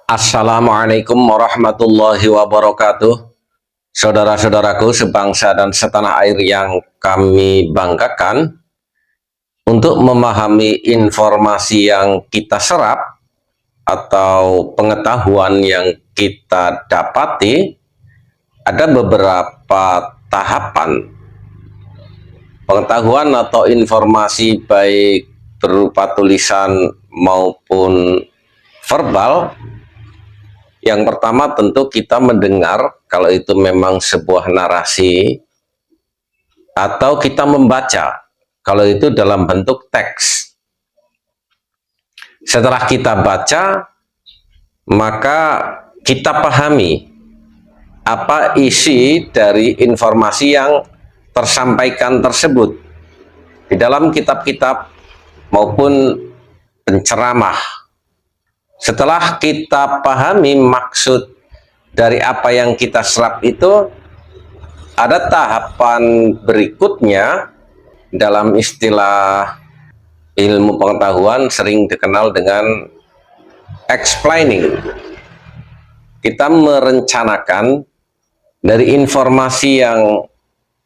Assalamualaikum warahmatullahi wabarakatuh. Saudara-saudaraku sebangsa dan setanah air yang kami banggakan, untuk memahami informasi yang kita serap atau pengetahuan yang kita dapati, ada beberapa tahapan pengetahuan atau informasi baik berupa tulisan maupun verbal. Yang pertama tentu kita mendengar kalau itu memang sebuah narasi, atau kita membaca kalau itu dalam bentuk teks. Setelah kita baca, maka kita pahami apa isi dari informasi yang tersampaikan tersebut di dalam kitab-kitab maupun penceramah. Setelah kita pahami maksud dari apa yang kita serap itu, ada tahapan berikutnya. Dalam istilah ilmu pengetahuan sering dikenal dengan explaining. Kita merencanakan dari informasi yang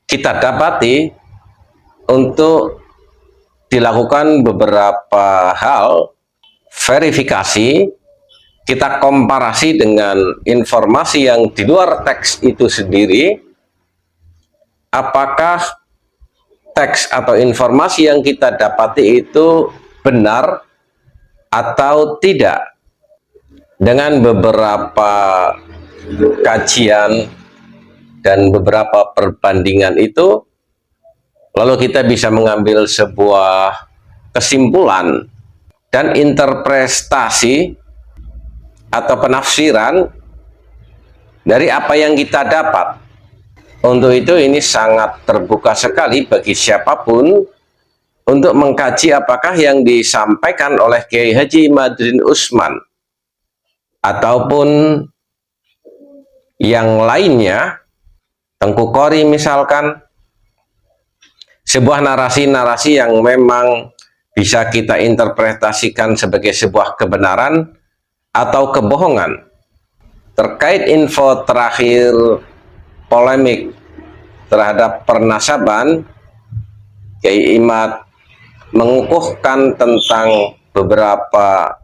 kita dapati untuk dilakukan beberapa hal verifikasi, kita komparasi dengan informasi yang di luar teks itu sendiri, apakah teks atau informasi yang kita dapati itu benar atau tidak. Dengan beberapa kajian dan beberapa perbandingan itu, lalu kita bisa mengambil sebuah kesimpulan dan interpretasi atau penafsiran dari apa yang kita dapat. Untuk itu ini sangat terbuka sekali bagi siapapun untuk mengkaji apakah yang disampaikan oleh Kiai Haji Imaduddin Utsman ataupun yang lainnya, Tengku Qori misalkan, sebuah narasi-narasi yang memang bisa kita interpretasikan sebagai sebuah kebenaran atau kebohongan. Terkait info terakhir polemik terhadap pernasaban, Kiai Imad mengukuhkan tentang beberapa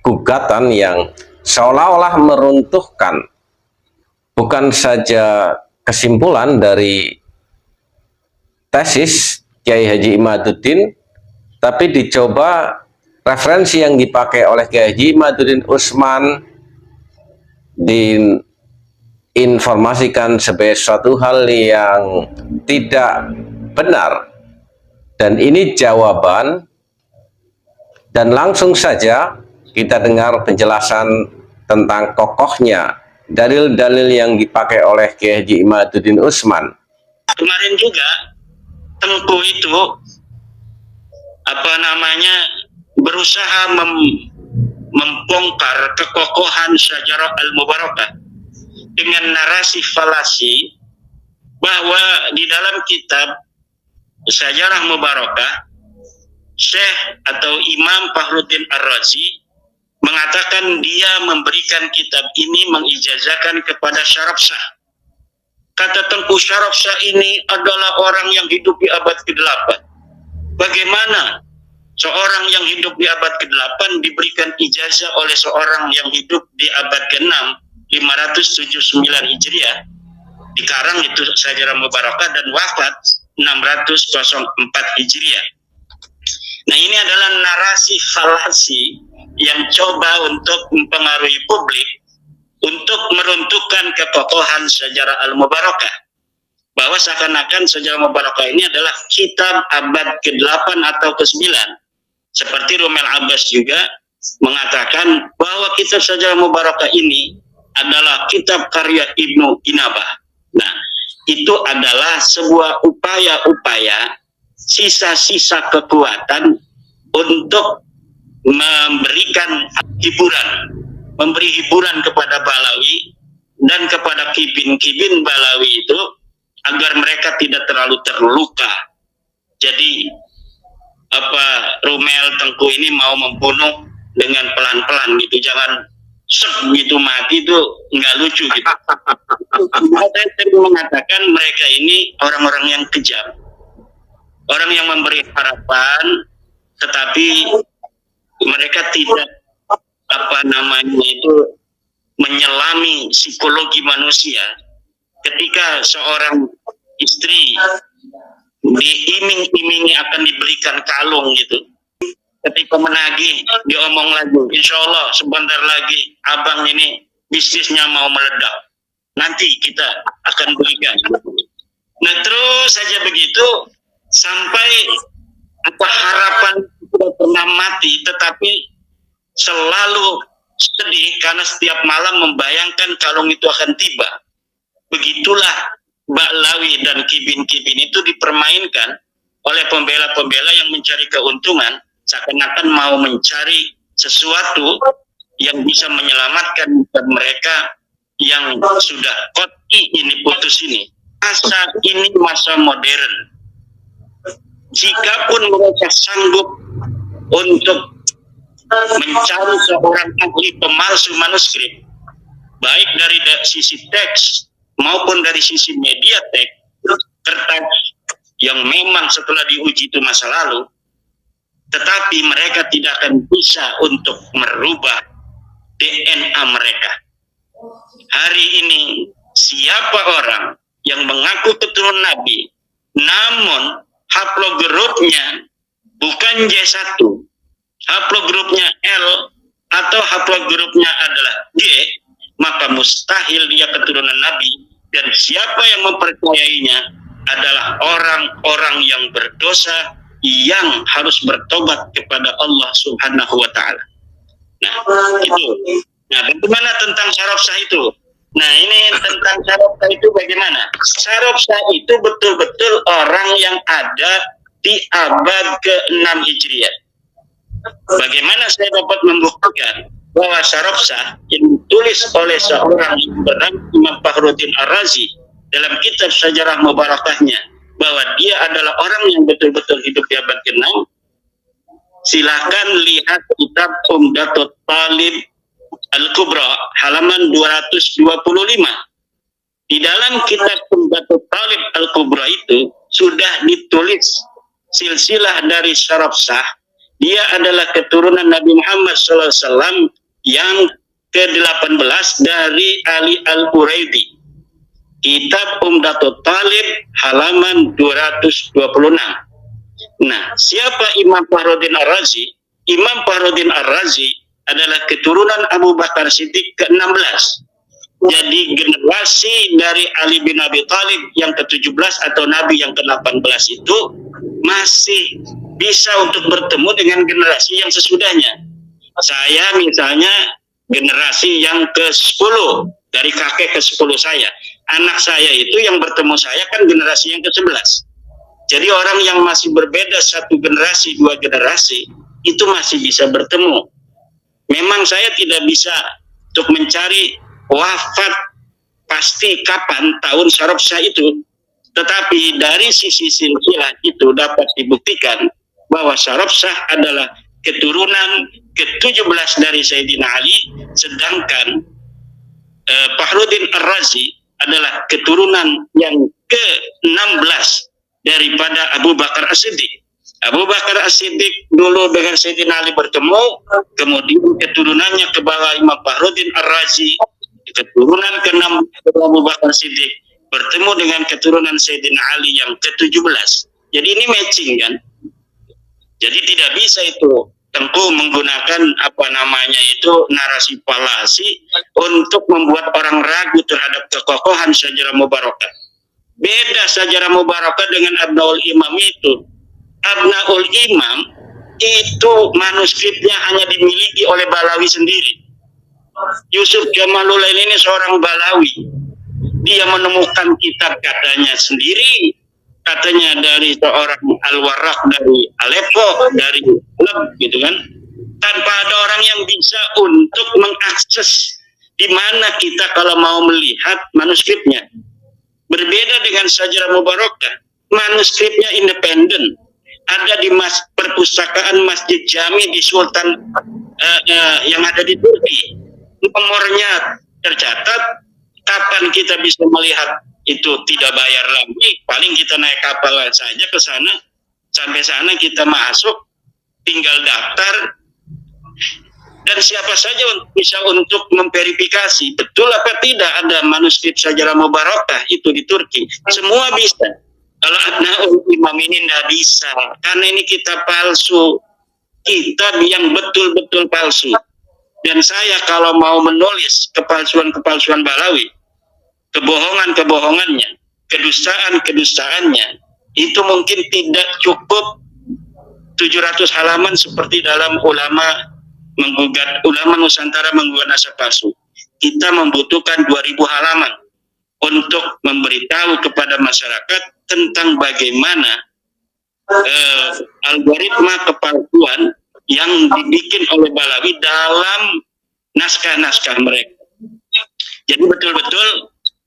gugatan yang seolah-olah meruntuhkan bukan saja kesimpulan dari tesis Kiai Haji Imaduddin, tapi dicoba referensi yang dipakai oleh Kiai Haji Imaduddin Utsman diinformasikan sebagai suatu hal yang tidak benar. Dan ini jawaban, dan langsung saja kita dengar penjelasan tentang kokohnya dalil-dalil yang dipakai oleh Kiai Haji Imaduddin Utsman. Kemarin juga Tengku itu berusaha membongkar kekokohan Syajarah Al-Mubarakah dengan narasi falasi bahwa di dalam kitab Syajarah Mubarakah, Syekh atau Imam Fakhruddin Ar-Razi mengatakan dia memberikan kitab ini, mengijazahkan kepada Syaraf Shah. Kata Tengku, Syaraf Shah ini adalah orang yang hidup di abad ke-8. Bagaimana seorang yang hidup di abad ke-8 diberikan ijazah oleh seorang yang hidup di abad ke-6, 579 Hijriah, di Karang itu Syajarah Mubarakah, dan wafat 604 Hijriah. Nah, ini adalah narasi falasi yang coba untuk mempengaruhi publik untuk meruntuhkan kekokohan Syajarah Al-Mubarakah, bahwa seakan-akan Syajarah Mubarakah ini adalah kitab abad ke-8 atau ke-9. Seperti Romel Abbas juga mengatakan bahwa kitab Syajarah Mubarakah ini adalah kitab karya Ibnu Inabah. Nah, itu adalah sebuah upaya-upaya, sisa-sisa kekuatan untuk memberikan hiburan, memberi hiburan kepada Balawi dan kepada kibin-kibin Balawi itu agar mereka tidak terlalu terluka. Jadi Romel Tengku ini mau membunuh dengan pelan-pelan gitu, jangan gitu mati tuh nggak lucu gitu. Saya sering mengatakan mereka ini orang-orang yang kejam, orang yang memberi harapan, tetapi mereka tidak menyelami psikologi manusia. Ketika seorang istri diiming-imingi akan diberikan kalung gitu, ketika menagih diomong lagi, insya Allah sebentar lagi abang ini bisnisnya mau meledak, nanti kita akan berikan. Nah terus saja begitu sampai harapan tidak pernah mati, tetapi selalu sedih karena setiap malam membayangkan kalung itu akan tiba. Begitulah Ba'lawi dan Kibin-Kibin itu dipermainkan oleh pembela-pembela yang mencari keuntungan, seakan-akan mau mencari sesuatu yang bisa menyelamatkan mereka yang sudah koti ini putus ini. Masa ini masa modern. Jikapun mereka sanggup untuk mencari seorang ahli pemalsu manuskrip, baik dari sisi teks maupun dari sisi media teks, kertas yang memang setelah diuji itu masa lalu, tetapi mereka tidak akan bisa untuk merubah DNA mereka. Hari ini siapa orang yang mengaku keturunan Nabi, namun haplogrupnya bukan J1, haplogrupnya L, atau haplogrupnya adalah G, maka mustahil dia keturunan Nabi, dan siapa yang mempercayainya adalah orang-orang yang berdosa yang harus bertobat kepada Allah Subhanahu wa Ta'ala. Nah, itu. Nah, bagaimana tentang syaraf sah itu? Nah, ini tentang syaraf sah itu bagaimana? Syaraf sah itu betul-betul orang yang ada di abad ke-6 Hijriah. Bagaimana saya dapat membuktikan bahwa syaraf sah yang ditulis oleh seorang yang bernama Imam Fakhruddin Ar-Razi dalam kitab Syajarah Mubarakahnya, bahwa dia adalah orang yang betul-betul hidup di abad ke-6. Silakan lihat kitab Umdatul Talib Al-Kubra halaman 225. Di dalam kitab Umdatul Talib Al-Kubra itu sudah ditulis silsilah dari syaraf sah. Dia adalah keturunan Nabi Muhammad SAW yang ke-18 dari Ali Al-Quraidi. Kitab Umdatul Talib halaman 226. Nah, siapa Imam Fakhruddin Ar-Razi? Imam Fakhruddin Ar-Razi adalah keturunan Abu Bakar Siddiq ke-16. Jadi generasi dari Ali bin Abi Thalib yang ke-17 atau Nabi yang ke-18 itu masih bisa untuk bertemu dengan generasi yang sesudahnya. Saya misalnya generasi yang ke-10, dari kakek ke-10 saya. Anak saya itu yang bertemu saya kan generasi yang ke-11. Jadi orang yang masih berbeda satu generasi, dua generasi, itu masih bisa bertemu. Memang saya tidak bisa untuk mencari wafat pasti kapan tahun syaraf sah itu, tetapi dari sisi silsilah itu dapat dibuktikan bahwa syaraf sah adalah keturunan ke-17 dari Sayyidina Ali, sedangkan Fakhruddin Ar-Razi adalah keturunan yang ke-16 daripada Abu Bakar As-Siddiq. Abu Bakar As-Siddiq dulu dengan Sayyidina Ali bertemu, kemudian keturunannya ke bawah Imam Fakhruddin Ar-Razi, keturunan ke-6 Abu Bakar As-Siddiq bertemu dengan keturunan Sayyidina Ali yang ke-17. Jadi ini matching kan? Jadi tidak bisa itu Tengku menggunakan narasi falasi untuk membuat orang ragu terhadap kekokohan Syajarah Mubarakah. Beda Syajarah Mubarakah dengan Abnaul Imam itu. Abnaul Imam itu manuskripnya hanya dimiliki oleh Balawi sendiri. Yusuf Jamaluddin ini seorang Balawi. Dia menemukan kitab katanya sendiri, katanya dari seorang Al-Warraq dari Aleppo, dari Leb, gitu kan, tanpa ada orang yang bisa untuk mengakses di mana kita kalau mau melihat manuskripnya. Berbeda dengan Syajarah Mubarakah, manuskripnya independen, ada di perpustakaan Masjid Jami di Sultan yang ada di Turki. nomornya tercatat, kapan kita bisa melihat itu tidak bayar lagi, paling kita naik kapal saja ke sana, sampai sana kita masuk, tinggal daftar, dan siapa saja bisa untuk memverifikasi betul apa tidak ada manuskrip Syajarah Mubarakah itu di Turki. Semua bisa. Kalau Abnaul Imam ini tidak bisa, karena ini kitab palsu, kitab yang betul-betul palsu. Dan saya kalau mau menulis kepalsuan-kepalsuan Balawi, kebohongan-kebohongannya, kedustaan-kedustaannya, itu mungkin tidak cukup 700 halaman seperti dalam ulama Nusantara menggugat nasab palsu. Kita membutuhkan 2000 halaman untuk memberitahu kepada masyarakat tentang bagaimana algoritma kepalsuan yang dibikin oleh Balawi dalam naskah-naskah mereka. Jadi betul-betul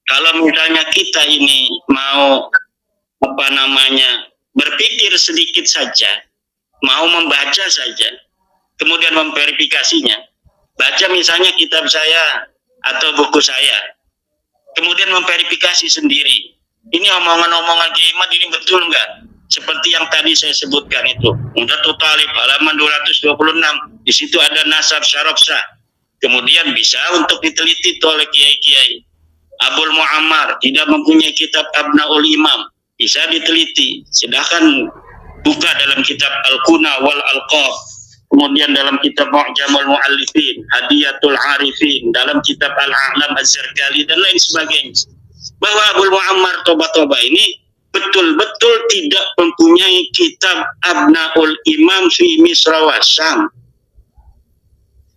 kalau misalnya kita ini mau berpikir sedikit saja, mau membaca saja, kemudian memverifikasinya, baca misalnya kitab saya atau buku saya, kemudian memverifikasi sendiri. Ini omongan-omongan Kiai Imad ini betul nggak? Seperti yang tadi saya sebutkan itu, Umdatul Talib halaman 226, di situ ada nasab syaraf sah. Kemudian bisa untuk diteliti oleh kiai-kiai. Abul Muammar tidak mempunyai kitab Abnaul Imam, bisa diteliti. Sedangkan buka dalam kitab Al-Kuna wal Alqaf, kemudian dalam kitab Mu'jamul Mu'allifin, Hadiyatul Arifin, dalam kitab Al-A'lam Az-Zarkali, dan lain sebagainya. Bahwa Abul Muammar Toba ini betul-betul tidak mempunyai kitab Abnaul Imam fi Misra wa Syam.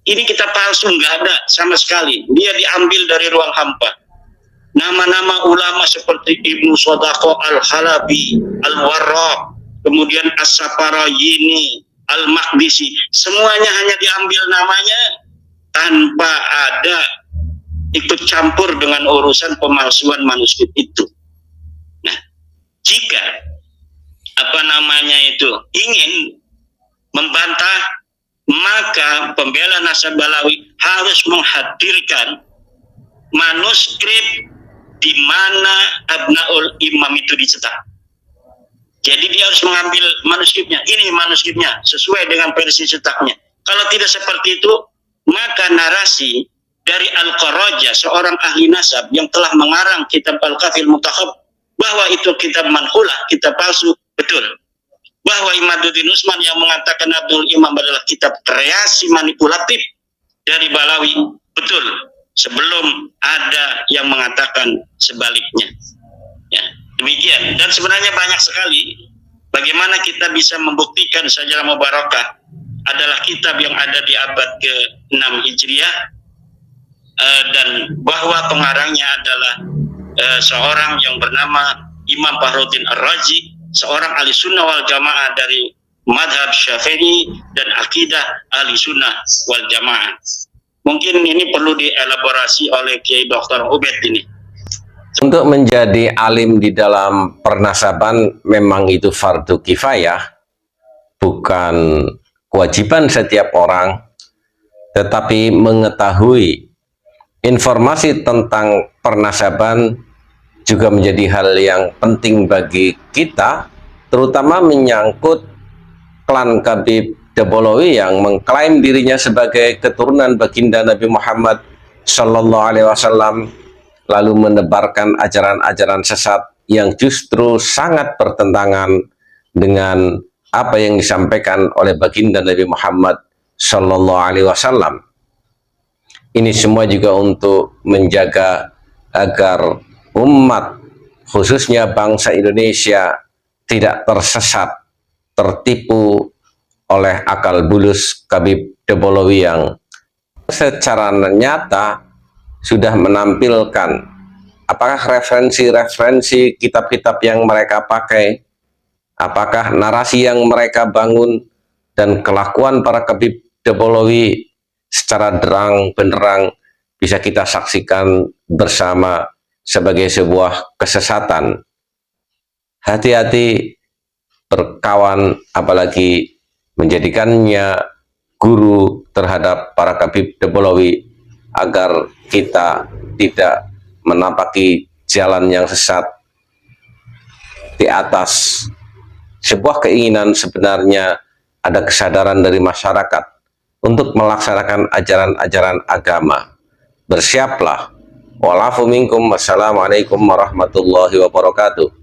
Ini kitab palsu, nggak ada sama sekali. Dia diambil dari ruang hampa. Nama-nama ulama seperti Ibnu Sodaqo Al-Halabi, Al-Warraq, kemudian As-Saparayini, Al-Maqdisi, semuanya hanya diambil namanya tanpa ada ikut campur dengan urusan pemalsuan manuskrip itu. Nah, jika ingin membantah, maka pembela nasab Balawi harus menghadirkan manuskrip di mana Abnaul Imam itu dicetak. Jadi dia harus mengambil manuskripnya. Ini manuskripnya sesuai dengan versi cetaknya. Kalau tidak seperti itu, maka narasi dari Al-Qaraja, seorang ahli nasab yang telah mengarang kitab Al-Kafil Muntakhab, bahwa itu kitab manhulah, kitab palsu, betul. Bahwa Imaduddin Utsman yang mengatakan Abdul Imam adalah kitab kreasi manipulatif dari Balawi, betul. Sebelum ada yang mengatakan sebaliknya. Ya, demikian. Dan sebenarnya banyak sekali bagaimana kita bisa membuktikan Syajarah Mubarakah adalah kitab yang ada di abad ke-6 Hijriah, dan bahwa pengarangnya adalah seorang yang bernama Imam Fakhruddin Ar-Razi, seorang ahli sunnah wal jamaah dari madhab Syafi'i dan akidah ahli sunnah wal jamaah. Mungkin ini perlu dielaborasi oleh Kiai Dr. Ubed ini. Untuk menjadi alim di dalam pernasaban memang itu fardu kifayah, bukan kewajiban setiap orang, tetapi mengetahui informasi tentang pernasaban juga menjadi hal yang penting bagi kita, terutama menyangkut klan Khabib Debolowi yang mengklaim dirinya sebagai keturunan baginda Nabi Muhammad Sallallahu Alaihi Wasallam, lalu menebarkan ajaran-ajaran sesat yang justru sangat bertentangan dengan apa yang disampaikan oleh baginda Nabi Muhammad Sallallahu Alaihi Wasallam. Ini semua juga untuk menjaga agar umat, khususnya bangsa Indonesia, tidak tersesat, tertipu oleh akal bulus Khabib Debolowi yang secara nyata sudah menampilkan apakah referensi-referensi kitab-kitab yang mereka pakai, apakah narasi yang mereka bangun, dan kelakuan para Khabib Debolowi secara terang benderang bisa kita saksikan bersama sebagai sebuah kesesatan. Hati-hati berkawan, apalagi menjadikannya guru terhadap para Khabib Debolowi, agar kita tidak menapaki jalan yang sesat di atas sebuah keinginan. Sebenarnya ada kesadaran dari masyarakat untuk melaksanakan ajaran-ajaran agama. Bersiaplah. Wa'alafu minkum. Wassalamualaikum warahmatullahi wabarakatuh.